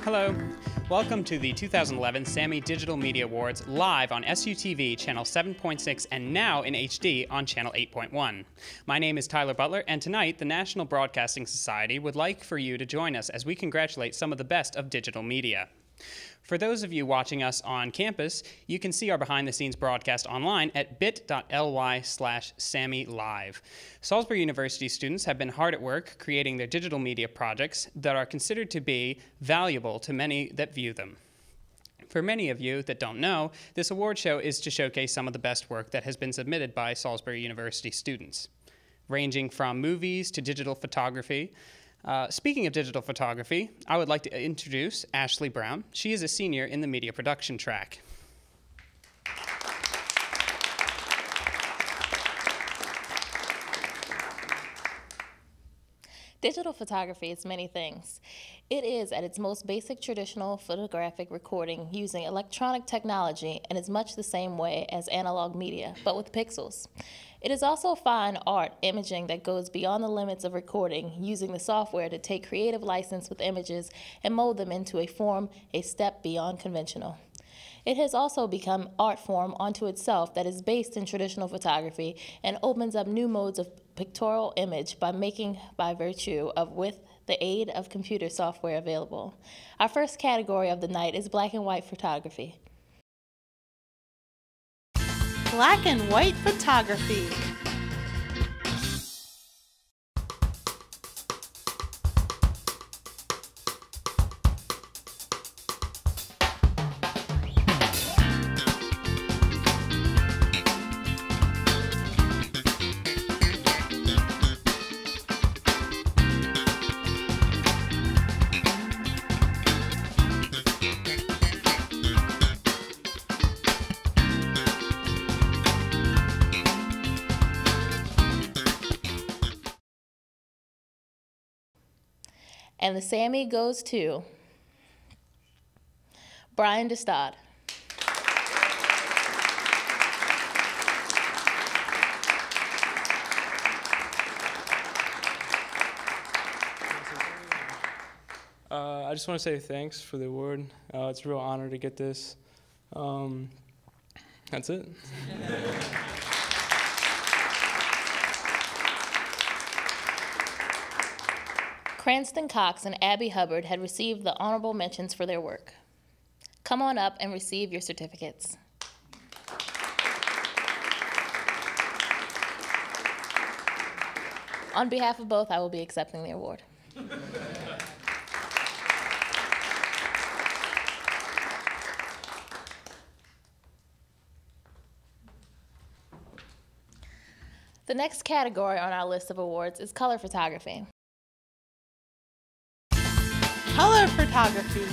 Hello. Welcome to the 2011 Sammy Digital Media Awards live on SUTV Channel 7.6 and now in HD on Channel 8.1. My name is Tyler Butler, and tonight the National Broadcasting Society would like for you to join us as we congratulate some of the best of digital media. For those of you watching us on campus, you can see our behind-the-scenes broadcast online at bit.ly/SammyLive. Salisbury University students have been hard at work creating their digital media projects that are considered to be valuable to many that view them. For many of you that don't know, this award show is to showcase some of the best work that has been submitted by Salisbury University students, ranging from movies to digital photography. Speaking of digital photography, I would like to introduce Ashley Brown. She is a senior in the media production track. Digital photography is many things. It is, at its most basic, traditional photographic recording using electronic technology and is much the same way as analog media, but with pixels. It is also fine art imaging that goes beyond the limits of recording, using the software to take creative license with images and mold them into a form a step beyond conventional. It has also become art form unto itself that is based in traditional photography and opens up new modes of pictorial image by making by virtue of with the aid of computer software available. Our first category of the night is black and white photography. Black and white photography. And the Sammy goes to Brian DeStod. I just want to say thanks for the award. It's a real honor to get this. That's it. Cranston Cox and Abby Hubbard had received the honorable mentions for their work. Come on up and receive your certificates. On behalf of both, I will be accepting the award. The next category on our list of awards is color photography. Color photography.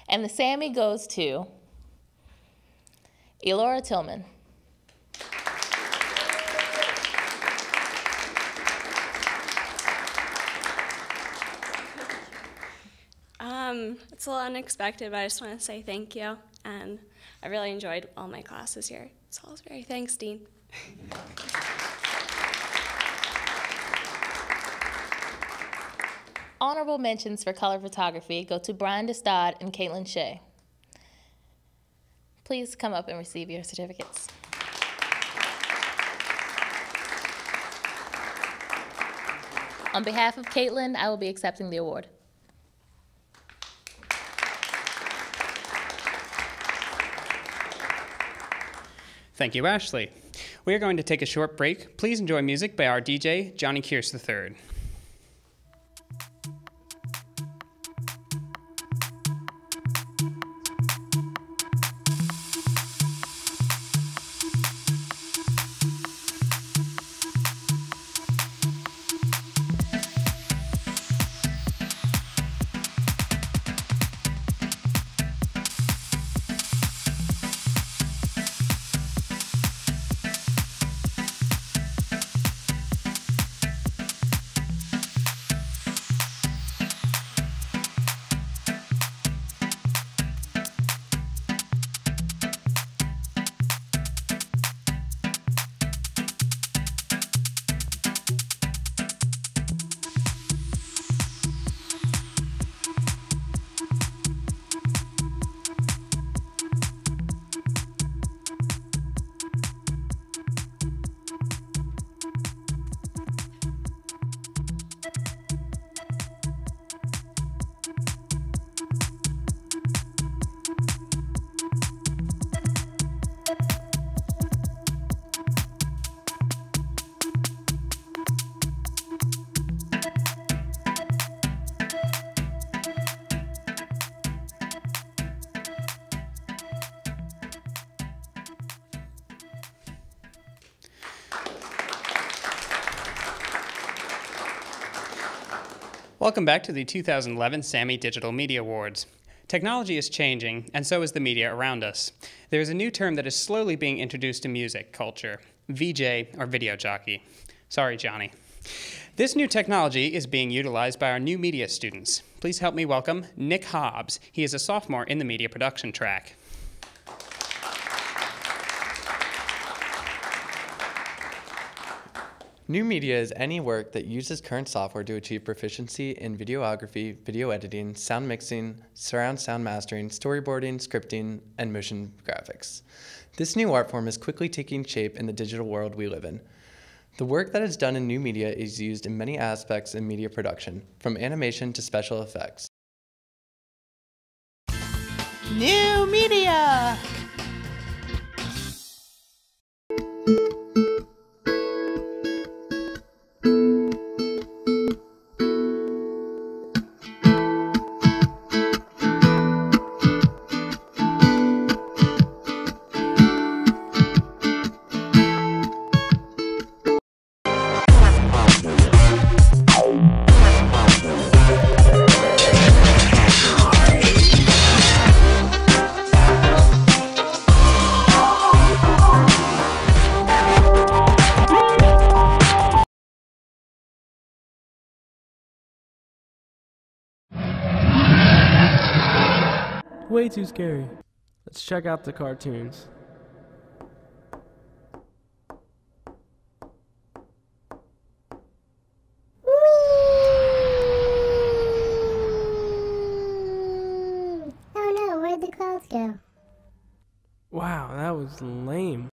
And the Sammy goes to Elora Tillman. It's a little unexpected, but I just want to say thank you. And I really enjoyed all my classes here at Salisbury. Thanks, Dean. Honorable mentions for color photography go to Brian DeStod and Caitlin Shea. Please come up and receive your certificates. On behalf of Caitlin, I will be accepting the award. Thank you, Ashley. We are going to take a short break. Please enjoy music by our DJ, Johnny Kearse III. Welcome back to the 2011 Sammy Digital Media Awards. Technology is changing, and so is the media around us. There is a new term that is slowly being introduced to music culture, VJ or video jockey. Sorry, Johnny. This new technology is being utilized by our new media students. Please help me welcome Nick Hobbs. He is a sophomore in the media production track. New media is any work that uses current software to achieve proficiency in videography, video editing, sound mixing, surround sound mastering, storyboarding, scripting, and motion graphics. This new art form is quickly taking shape in the digital world we live in. The work that is done in new media is used in many aspects in media production, from animation to special effects. New media! Way too scary. Let's check out the cartoons. Oh no, where'd the clouds go? Wow, that was lame.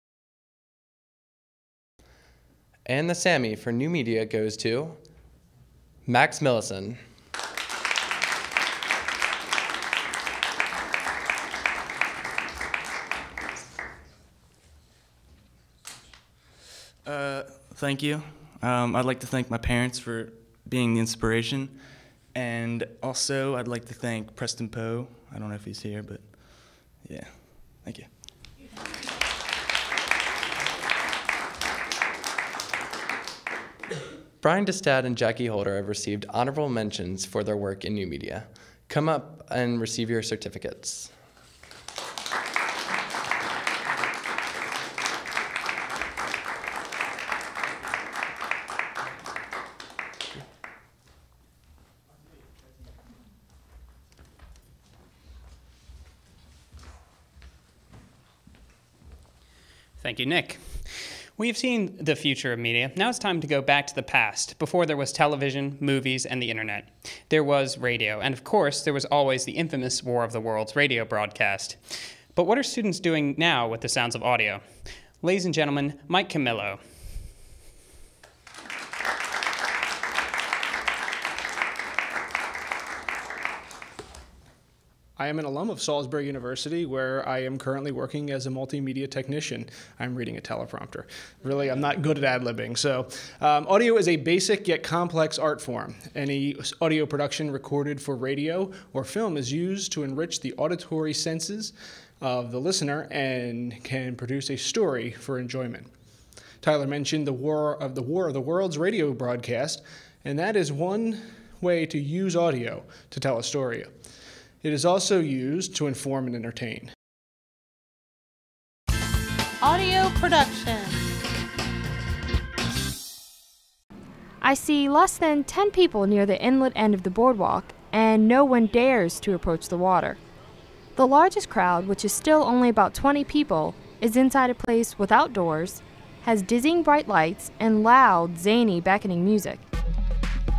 And the Sammy for new media goes to Max Millison. Thank you. I'd like to thank my parents for being the inspiration, and also I'd like to thank Preston Poe. I don't know if he's here, but yeah, thank you. Brian Destad and Jackie Holder have received honorable mentions for their work in new media. Come up and receive your certificates. Thank you, Nick. We've seen the future of media. Now it's time to go back to the past, before there was television, movies, and the internet. There was radio, and of course, there was always the infamous War of the Worlds radio broadcast. But what are students doing now with the sounds of audio? Ladies and gentlemen, Mike Camillo. I am an alum of Salisbury University, where I am currently working as a multimedia technician. I'm reading a teleprompter. Really, I'm not good at ad-libbing. So, audio is a basic yet complex art form. Any audio production recorded for radio or film is used to enrich the auditory senses of the listener and can produce a story for enjoyment. Tyler mentioned the War of the Worlds radio broadcast, and that is one way to use audio to tell a story. It is also used to inform and entertain. Audio production. I see less than 10 people near the inlet end of the boardwalk, and no one dares to approach the water. The largest crowd, which is still only about 20 people, is inside a place without doors, has dizzying bright lights, and loud, zany, beckoning music.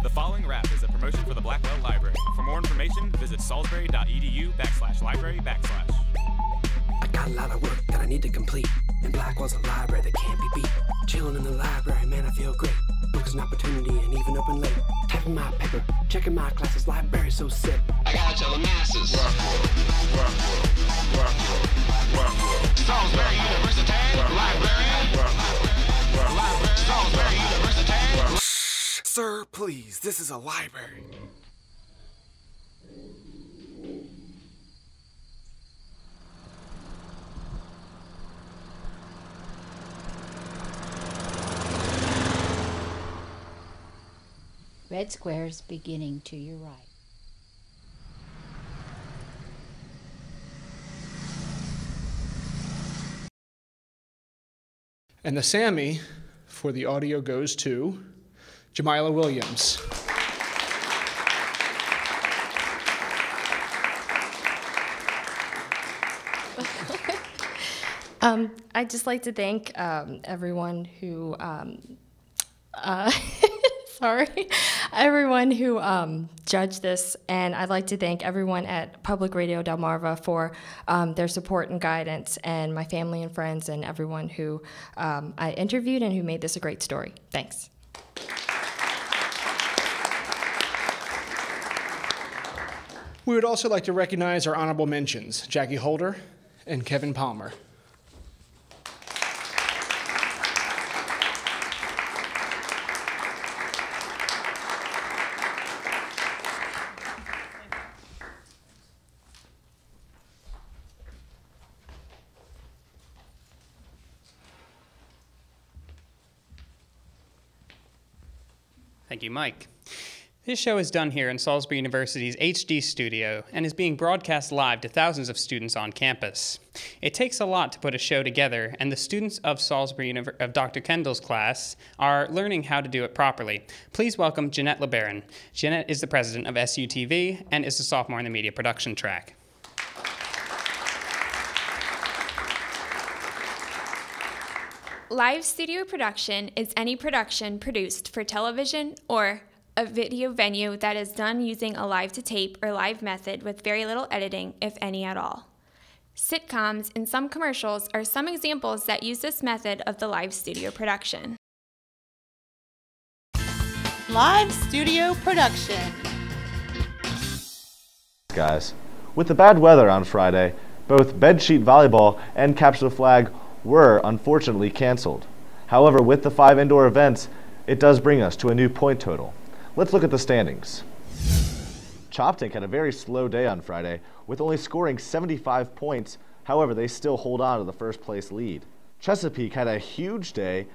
The following rap is a promotion for the Blackwell Library. For more information, visit salisbury.edu/library/. I got a lot of work that I need to complete, and Blackwell's a library that can't be beat. Chilling in the library, man, I feel great. Books and opportunity, and even open late. Tapping my paper, checking my classes, library so sick. I gotta tell the masses. Salisbury University Library. Salisbury University. Sir, please, this is a library. Red squares beginning to your right. And the Sammy for the audio goes to Jamila Williams. I'd just like to thank everyone who, everyone who judged this, and I'd like to thank everyone at Public Radio Delmarva for their support and guidance, and my family and friends, and everyone who I interviewed and who made this a great story. Thanks. We would also like to recognize our honorable mentions, Jackie Holder and Kevin Palmer. Thank you, Mike. This show is done here in Salisbury University's HD studio and is being broadcast live to thousands of students on campus. It takes a lot to put a show together, and the students of of Dr. Kendall's class are learning how to do it properly. Please welcome Jeanette LeBaron. Jeanette is the president of SUTV and is a sophomore in the media production track. Live studio production is any production produced for television or a video venue that is done using a live-to-tape or live method with very little editing, if any at all. Sitcoms and some commercials are some examples that use this method of the live studio production. Live studio production. Guys, with the bad weather on Friday, both bedsheet volleyball and Capture the Flag were unfortunately canceled. However, with the 5 indoor events, it does bring us to a new point total. Let's look at the standings. Choptank had a very slow day on Friday, with only scoring 75 points. However, they still hold on to the first place lead. Chesapeake had a huge day.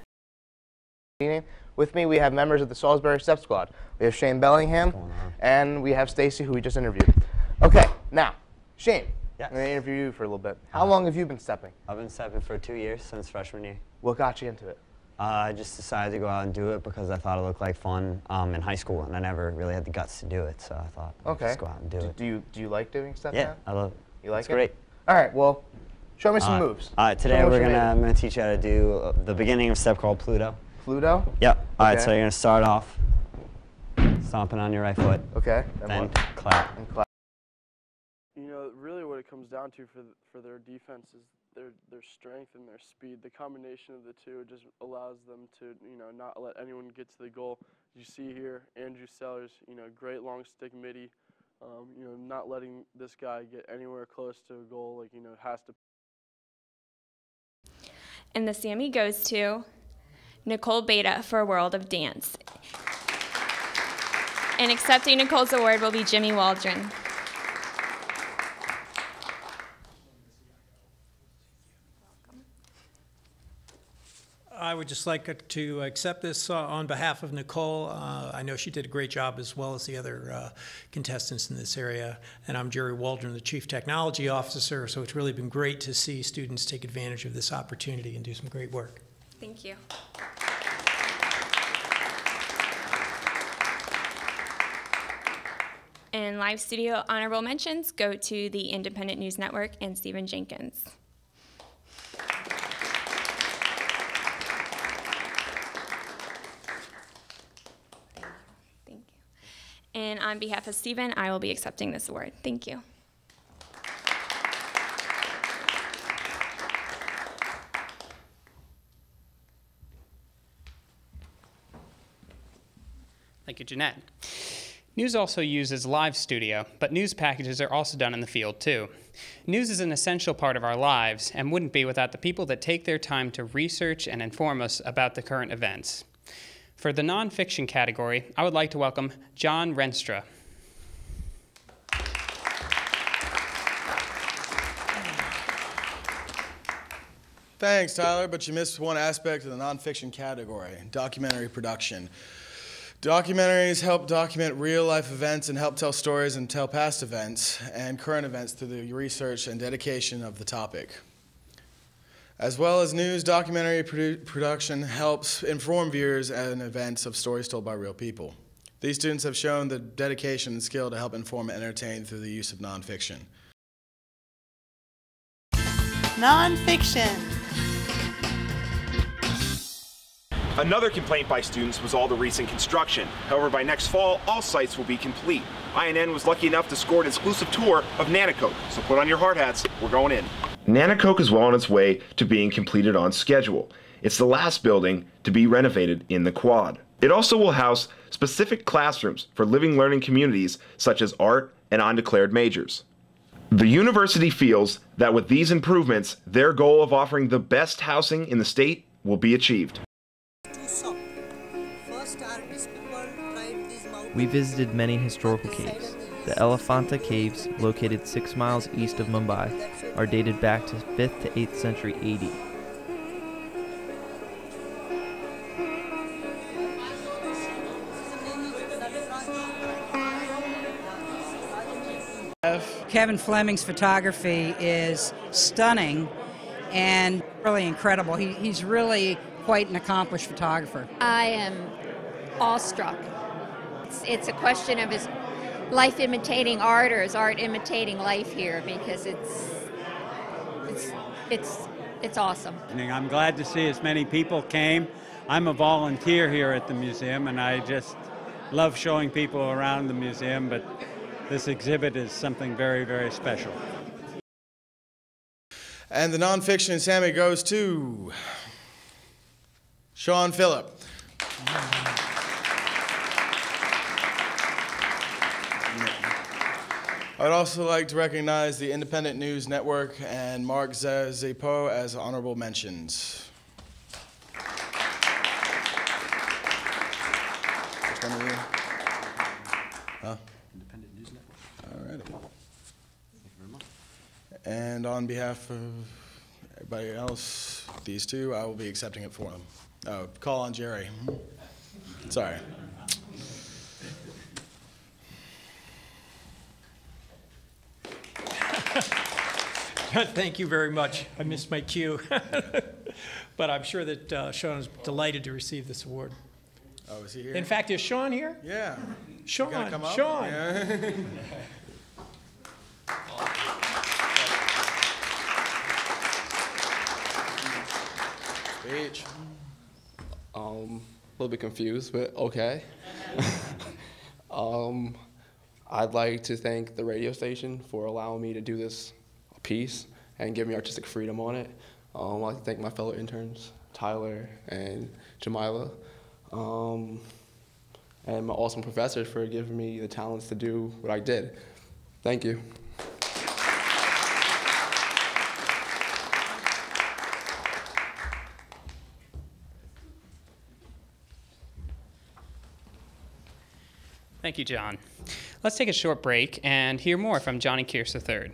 With me, we have members of the Salisbury Step Squad. We have Shane Bellingham, and we have Stacy, who we just interviewed. Okay, now, Shane, yes. I'm going to interview you for a little bit. How long have you been stepping? I've been stepping for 2 years, since freshman year. What got you into it? I just decided to go out and do it because I thought it looked like fun in high school, and I never really had the guts to do it, so I thought I'd just go out and do it. Do you like doing step Yeah, down? I love it. You like it's great. All right, well, show me some moves. All right, today I'm going to teach you how to do the beginning of a step called Pluto. Pluto? Yep. All right, so you're going to start off stomping on your right foot. Okay. Then clap. And clap. You know, really what it comes down to for their defense is their strength and their speed. The combination of the two just allows them to, not let anyone get to the goal. You see here, Andrew Sellers, great long stick midi, not letting this guy get anywhere close to a goal, has to. And the Sammy goes to Nicole Beta for World of Dance. And accepting Nicole's award will be Jimmy Waldron. I would just like to accept this on behalf of Nicole. I know she did a great job as well as the other contestants in this area. And I'm Jerry Waldron, the Chief Technology Officer, so it's really been great to see students take advantage of this opportunity and do some great work. Thank you. And live studio honorable mentions go to the Independent News Network and Stephen Jenkins. Thank you. And on behalf of Stephen, I will be accepting this award. Thank you. Thank you, Jeanette. News also uses live studio, but news packages are also done in the field too. News is an essential part of our lives and wouldn't be without the people that take their time to research and inform us about the current events. For the nonfiction category, I would like to welcome John Renstra. Thanks, Tyler, but you missed one aspect of the nonfiction category, documentary production. Documentaries help document real-life events and help tell stories and tell past events and current events through the research and dedication of the topic. As well as news, documentary production helps inform viewers and events of stories told by real people. These students have shown the dedication and skill to help inform and entertain through the use of nonfiction. Nonfiction. Another complaint by students was all the recent construction. However, by next fall, all sites will be complete. INN was lucky enough to score an exclusive tour of Nanticoke, so put on your hard hats, we're going in. Nanticoke is well on its way to being completed on schedule. It's the last building to be renovated in the quad. It also will house specific classrooms for living learning communities such as art and undeclared majors. The university feels that with these improvements, their goal of offering the best housing in the state will be achieved. We visited many historical caves. The Elephanta Caves, located 6 miles east of Mumbai, are dated back to 5th to 8th century AD. Kevin Fleming's photography is stunning and really incredible. He's really quite an accomplished photographer. I am awestruck. It's a question of is life imitating art or is art imitating life here, because it's awesome. I'm glad to see as many people came. I'm a volunteer here at the museum, and I just love showing people around the museum, but this exhibit is something very, very special. And the nonfiction in Sammy goes to Sean Phillip. I'd also like to recognize the Independent News Network and Mark Zazipo as honorable mentions. Which one are you? Huh? Independent News Network. All right. Thank you very much. And on behalf of everybody else, these two, I will be accepting it for them. Oh, call on Jerry. Sorry. Thank you very much. I missed my cue. But I'm sure that Sean is delighted to receive this award. Oh, is he here? In fact, is Sean here? Yeah. Sean, come up? Sean. Yeah. Speech. A little bit confused, but okay. I'd like to thank the radio station for allowing me to do this piece and give me artistic freedom on it. I'd like to thank my fellow interns, Tyler and Jamila, and my awesome professors for giving me the talents to do what I did. Thank you. Thank you, John. Let's take a short break and hear more from Johnny Kearse III.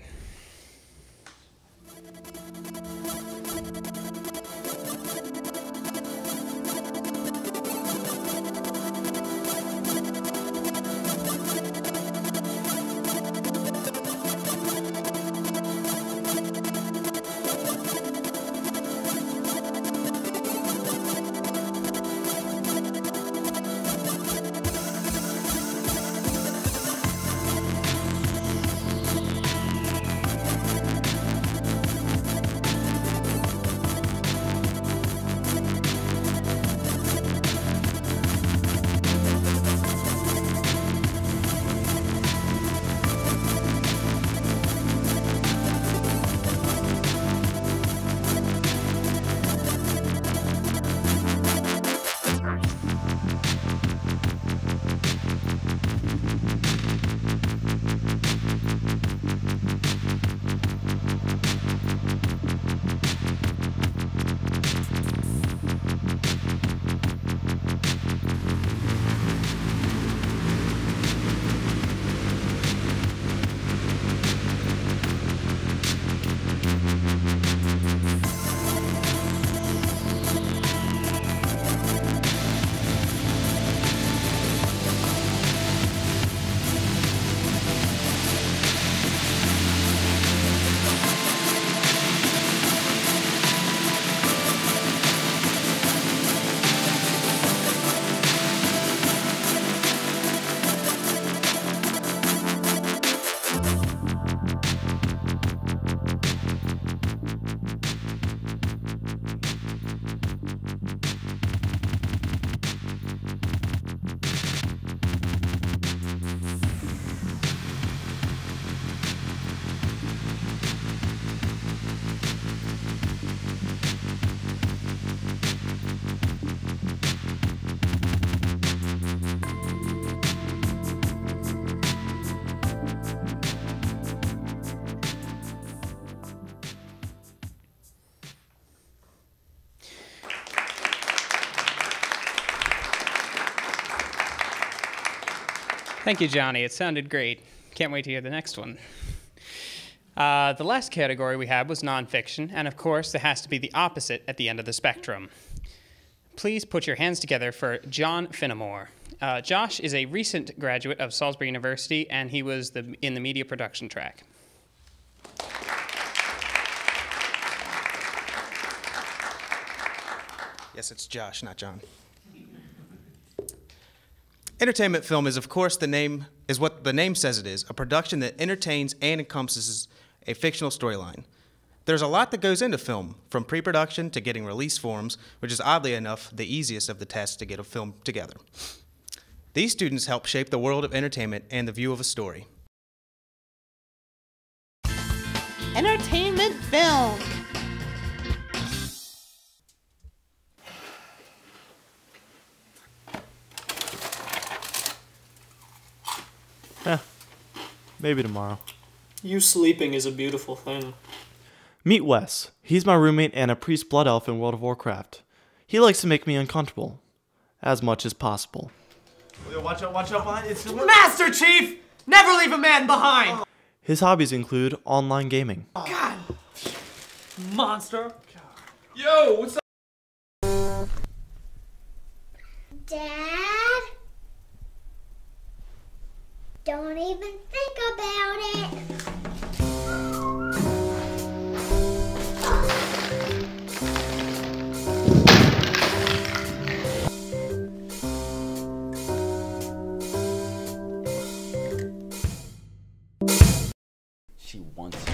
Thank you, Johnny. It sounded great. Can't wait to hear the next one. The last category we had was nonfiction, and of course, there has to be the opposite at the end of the spectrum. Please put your hands together for John Finnemore. Josh is a recent graduate of Salisbury University, and he was in the media production track. Yes, it's Josh, not John. Entertainment film is, of course, what the name says it is, a production that entertains and encompasses a fictional storyline. There's a lot that goes into film, from pre-production to getting release forms, which is oddly enough the easiest of the tasks to get a film together. These students help shape the world of entertainment and the view of a story. Entertainment film. Maybe tomorrow. You sleeping is a beautiful thing. Meet Wes. He's my roommate and a priest blood elf in World of Warcraft. He likes to make me uncomfortable. As much as possible. Watch out behind. It's Master Chief! Never leave a man behind! His hobbies include online gaming. God! Monster! Yo, what's up? Dad? Don't even think about it. She wants you.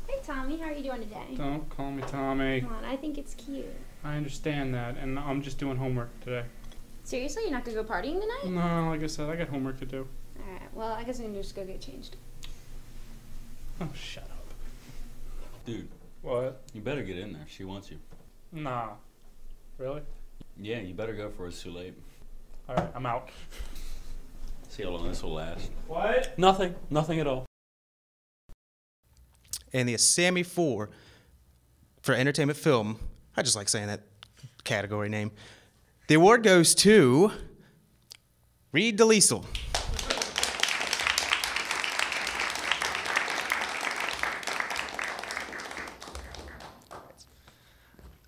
Hey Tommy, how are you doing today? Don't call me Tommy. Come on, I think it's cute. I understand that, and I'm just doing homework today. Seriously, you're not gonna go partying tonight? No, like I said, I got homework to do. Alright, well, I guess I'm gonna just go get changed. Oh, shut up. Dude. What? You better get in there. She wants you. Nah. Really? Yeah, you better go for it. It's too late. Alright, I'm out. See how long this will last. What? Nothing. Nothing at all. And the Sammy 4 for entertainment film, I just like saying that category name. The award goes to Reed DeLiesel.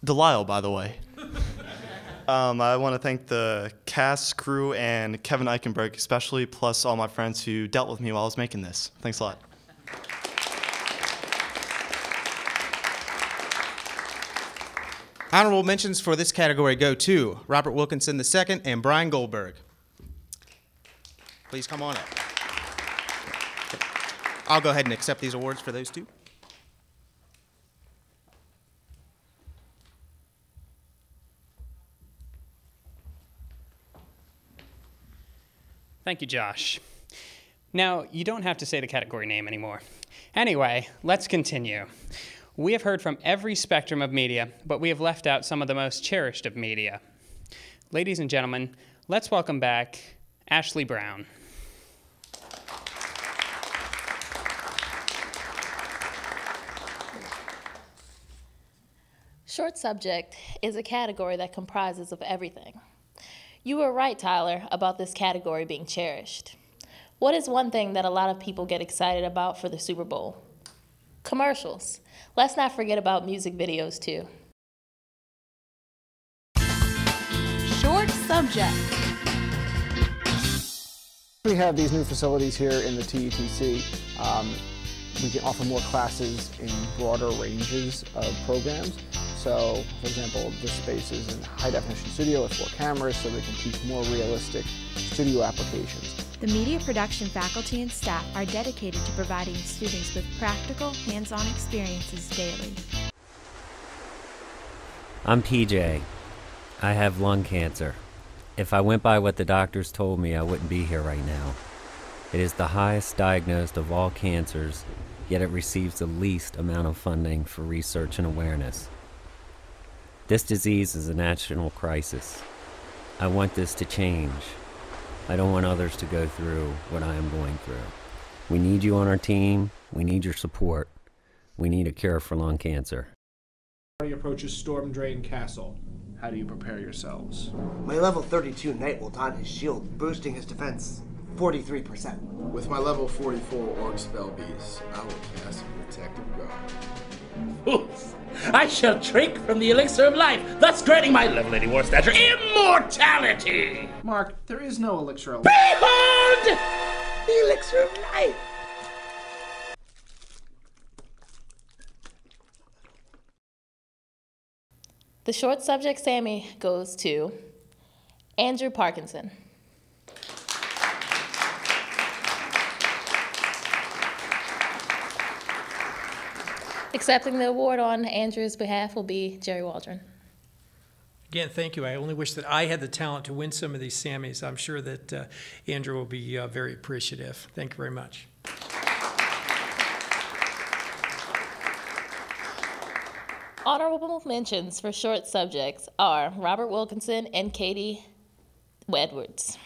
Delisle, by the way. I want to thank the cast, crew, and Kevin Eichenberg especially, plus all my friends who dealt with me while I was making this. Thanks a lot. Honorable mentions for this category go to Robert Wilkinson II and Brian Goldberg. Please come on up. I'll go ahead and accept these awards for those two. Thank you, Josh. Now, you don't have to say the category name anymore. Anyway, let's continue. We have heard from every spectrum of media, but we have left out some of the most cherished of media. Ladies and gentlemen, let's welcome back Ashley Brown. Short subject is a category that comprises of everything. You were right, Tyler, about this category being cherished. What is one thing that a lot of people get excited about for the Super Bowl? Commercials. Let's not forget about music videos, too. Short subject. We have these new facilities here in the TETC. We can offer more classes in broader ranges of programs. So, for example, this space is a high-definition studio with 4 cameras, so they can teach more realistic studio applications. The media production faculty and staff are dedicated to providing students with practical, hands-on experiences daily. I'm PJ. I have lung cancer. If I went by what the doctors told me, I wouldn't be here right now. It is the highest diagnosed of all cancers, yet it receives the least amount of funding for research and awareness. This disease is a national crisis. I want this to change. I don't want others to go through what I am going through. We need you on our team. We need your support. We need a cure for lung cancer. Party approaches Storm Drain Castle. How do you prepare yourselves? My level 32 knight will don his shield, boosting his defense. 43%. With my level 44 orc spell beast, I will cast Protective Guard. Fools! I shall drink from the elixir of life, thus granting my level 80 war stature immortality! Mark, there is no elixir of life. Behold! The elixir of life! The short subject Sammy goes to Andrew Parkinson. Accepting the award on Andrew's behalf will be Jerry Waldron. Again, thank you. I only wish that I had the talent to win some of these Sammys. I'm sure that Andrew will be very appreciative. Thank you very much. Honorable mentions for short subjects are Robert Wilkinson and Katie Edwards.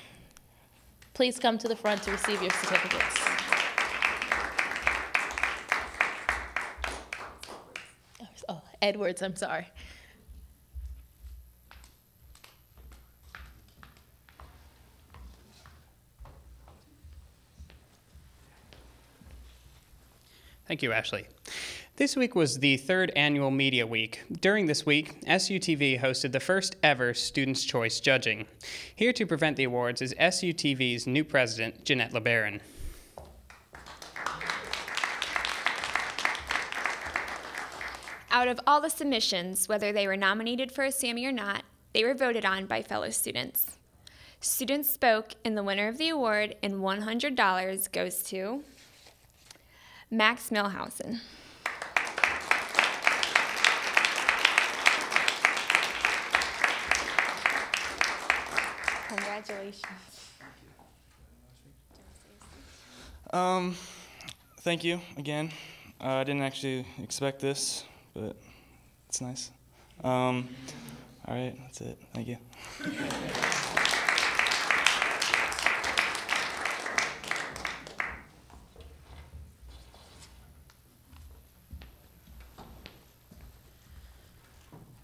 Please come to the front to receive your certificates. Oh, Edwards, I'm sorry. Thank you, Ashley. This week was the third annual Media Week. During this week, SUTV hosted the first ever Students' Choice judging. Here to present the awards is SUTV's new president, Jeanette LeBaron. Out of all the submissions, whether they were nominated for a Sammy or not, they were voted on by fellow students. Students spoke, and the winner of the award and $100 goes to Max Milhausen. Congratulations. Thank you again. I didn't actually expect this, but it's nice. All right, that's it. Thank you.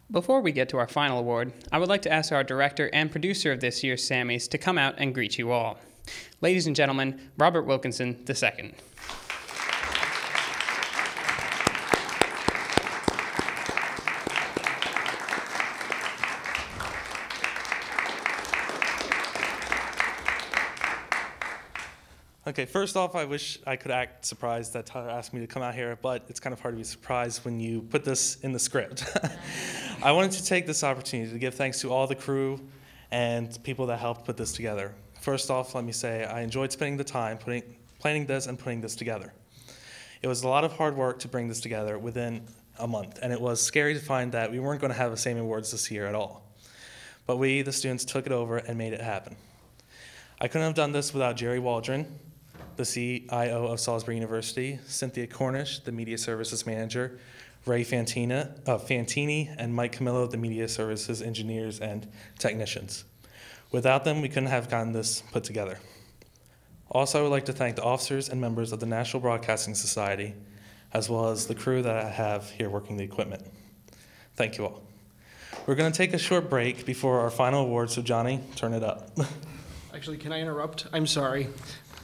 Before we get to our final award, I would like to ask our director and producer of this year's Sammys to come out and greet you all. Ladies and gentlemen, Robert Wilkinson II. Okay, first off, I wish I could act surprised that Tyler asked me to come out here, but it's kind of hard to be surprised when you put this in the script. I wanted to take this opportunity to give thanks to all the crew and people that helped put this together. First off, let me say I enjoyed spending the time planning this and putting this together. It was a lot of hard work to bring this together within a month, and it was scary to find that we weren't going to have the same awards this year at all. But we, the students, took it over and made it happen. I couldn't have done this without Jerry Waldron, the CIO of Salisbury University, Cynthia Cornish, the Media Services Manager, Ray Fantini, and Mike Camillo, the Media Services Engineers and Technicians. Without them, we couldn't have gotten this put together. Also, I would like to thank the officers and members of the National Broadcasting Society, as well as the crew that I have here working the equipment. Thank you all. We're going to take a short break before our final award, so Johnny, turn it up. Actually, can I interrupt? I'm sorry.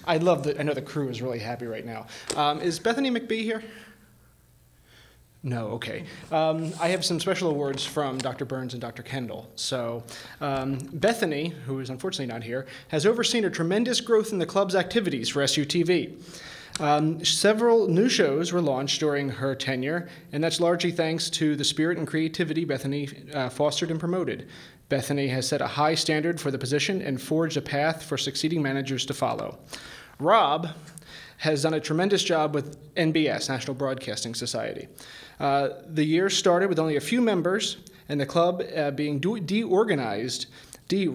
I know the crew is really happy right now. Is Bethany McBee here? No, okay. I have some special awards from Dr. Burns and Dr. Kendall. So Bethany, who is unfortunately not here, has overseen a tremendous growth in the club's activities for SUTV. Several new shows were launched during her tenure, and that's largely thanks to the spirit and creativity Bethany fostered and promoted. Bethany has set a high standard for the position and forged a path for succeeding managers to follow. Rob has done a tremendous job with NBS, National Broadcasting Society. The year started with only a few members, and the club being derecognized by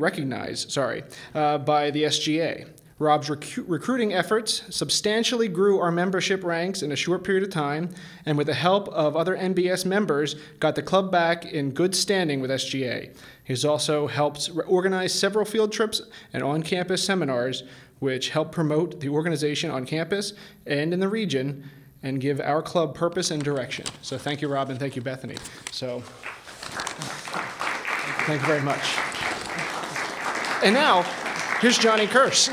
the SGA. Rob's recruiting efforts substantially grew our membership ranks in a short period of time, and with the help of other NBS members, got the club back in good standing with SGA. He's also helped organize several field trips and on-campus seminars, which help promote the organization on campus and in the region, and give our club purpose and direction. So thank you, Rob, and thank you, Bethany. So thank you very much. And now, here's Johnny Curse.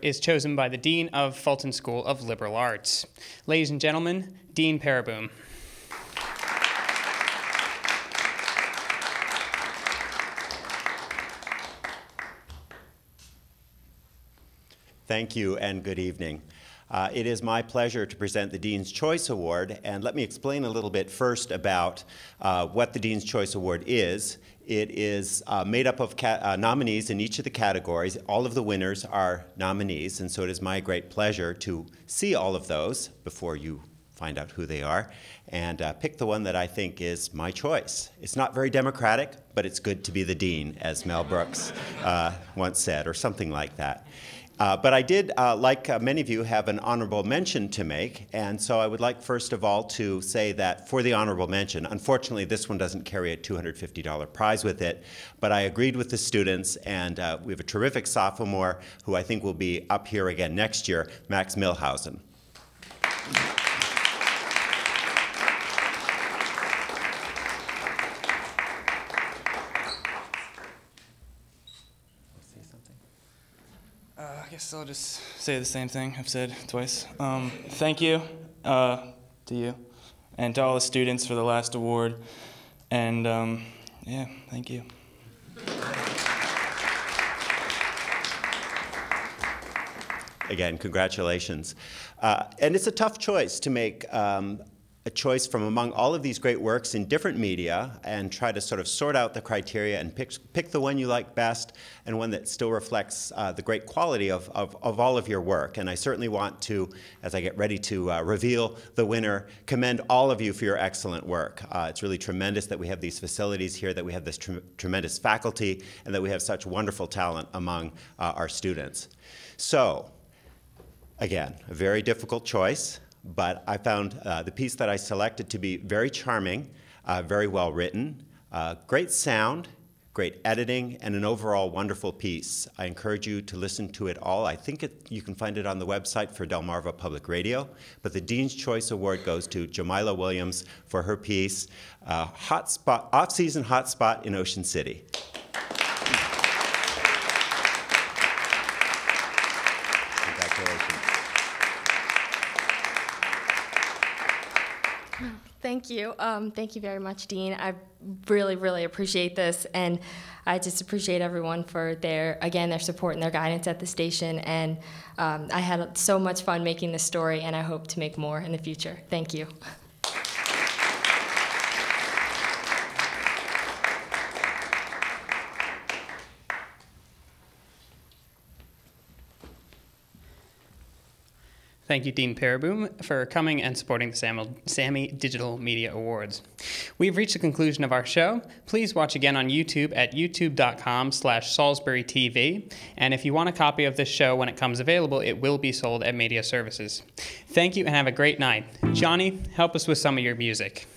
is chosen by the Dean of Fulton School of Liberal Arts. Ladies and gentlemen, Dean Paraboom. Thank you and good evening. It is my pleasure to present the Dean's Choice Award, and let me explain a little bit first about what the Dean's Choice Award is. It is made up of nominees in each of the categories. All of the winners are nominees, and so it is my great pleasure to see all of those before you find out who they are, and pick the one that I think is my choice. It's not very democratic, but it's good to be the dean, as Mel Brooks once said, or something like that. But I did, like many of you, have an honorable mention to make, and so I would like first of all to say that for the honorable mention, unfortunately this one doesn't carry a $250 prize with it, but I agreed with the students, and we have a terrific sophomore who I think will be up here again next year, Max Milhausen. I guess I'll just say the same thing I've said twice. Thank you to you and to all the students for the last award. And yeah, thank you. Again, congratulations. And it's a tough choice to make a choice from among all of these great works in different media and try to sort of sort out the criteria and pick the one you like best and one that still reflects the great quality of all of your work. And I certainly want to, as I get ready to reveal the winner, commend all of you for your excellent work. It's really tremendous that we have these facilities here, that we have this tremendous faculty, and that we have such wonderful talent among our students. So, again, a very difficult choice. But I found the piece that I selected to be very charming, very well written, great sound, great editing, and an overall wonderful piece. I encourage you to listen to it all. I think you can find it on the website for Delmarva Public Radio. But the Dean's Choice Award goes to Jamila Williams for her piece, Off-Season Hotspot in Ocean City. Congratulations. Thank you. Thank you very much, Dean. I really, really appreciate this, and I just appreciate everyone for their support and their guidance at the station. And I had so much fun making this story, and I hope to make more in the future. Thank you. Thank you, Dean Paraboom, for coming and supporting the Sammy Digital Media Awards. We've reached the conclusion of our show. Please watch again on YouTube at youtube.com/SalisburyTV. And if you want a copy of this show when it comes available, it will be sold at Media Services. Thank you and have a great night. Johnny, help us with some of your music.